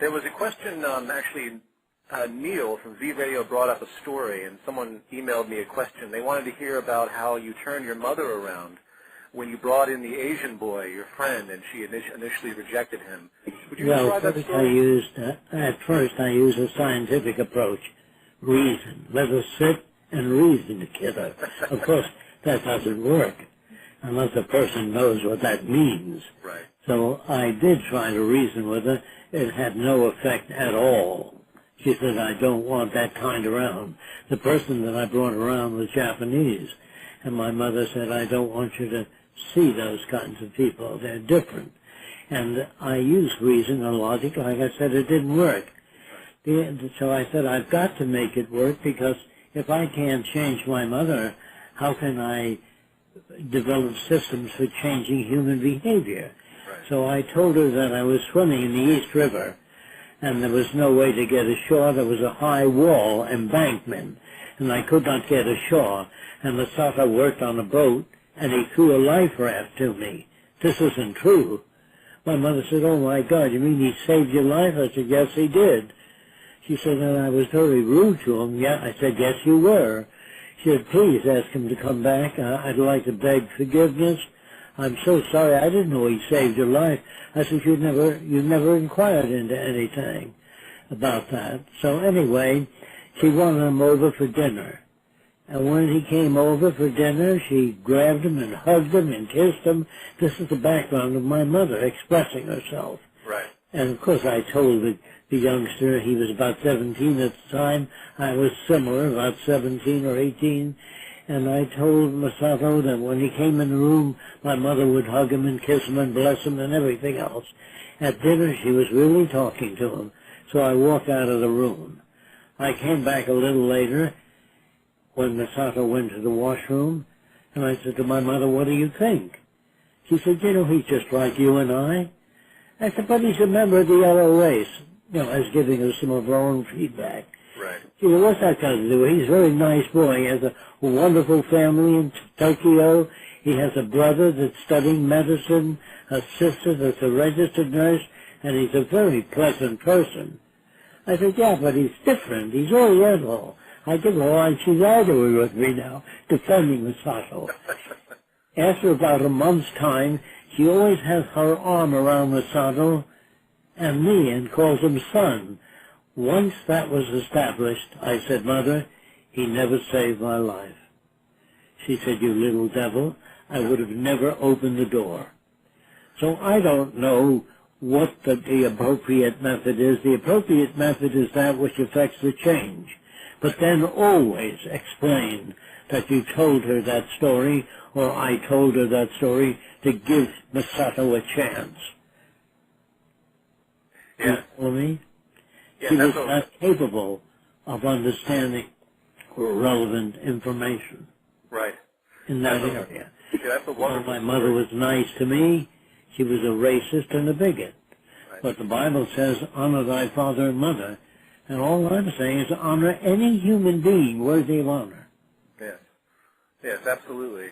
There was a question, actually, Neil from Z Radio brought up a story, and someone emailed me a question. They wanted to hear about how you turned your mother around when you brought in the Asian boy, your friend, and she initially rejected him. Would you describe that story? At first I used a scientific approach, reason. Let us sit and reason together. Of course, that doesn't work unless a person knows what that means. Right. So I did try to reason with her. It had no effect at all. She said, I don't want that kind around. The person that I brought around was Japanese. And my mother said, I don't want you to see those kinds of people. They're different. And I used reason and logic. Like I said, it didn't work. So I said, I've got to make it work, because if I can't change my mother, how can I develop systems for changing human behavior? Right. So I told her that I was swimming in the East River, and there was no way to get ashore. There was a high wall, embankment, and I could not get ashore. And the Sata worked on a boat, and he threw a life raft to me. This isn't true. My mother said, oh, my God, you mean he saved your life? I said, yes, he did. She said, and I was very rude to him. Yeah, I said, yes, you were. She said, please ask him to come back. I'd like to beg forgiveness. I'm so sorry. I didn't know he saved your life. I said, you never inquired into anything about that. So anyway, she wanted him over for dinner. And when he came over for dinner, she grabbed him and hugged him and kissed him. This is the background of my mother expressing herself. Right. And of course I told the youngster, he was about 17 at the time. I was similar, about 17 or 18. And I told Masato that when he came in the room, my mother would hug him and kiss him and bless him and everything else. At dinner, she was really talking to him. So I walked out of the room. I came back a little later when Masato went to the washroom, and I said to my mother, what do you think? She said, you know, he's just like you and I. I said, but he's a member of the yellow race. You know, as giving us some of our own feedback. Right. She said, what's that got to do? He's a very nice boy. He has a wonderful family in Tokyo. He has a brother that's studying medicine, a sister that's a registered nurse, and he's a very pleasant person. I said, yeah, but he's different. He's Oriental. I think, oh, and she's arguing with me now, defending Masato. After about a month's time, she always has her arm around Masato and me and calls him son. Once that was established, I said, Mother, he never saved my life. She said, you little devil, I would have never opened the door. So I don't know what the appropriate method is. The appropriate method is that which affects the change. But then always explain that you told her that story, or I told her that story, to give Masato a chance. Yeah. You follow me? Yeah, she was not capable of understanding relevant information. Right. In that area. Yeah, that's a wonderful my mother was nice to me. She was a racist and a bigot. Right. But the Bible says, honor thy father and mother. And all I'm saying is honor any human being worthy of honor. Yes. Yes, absolutely.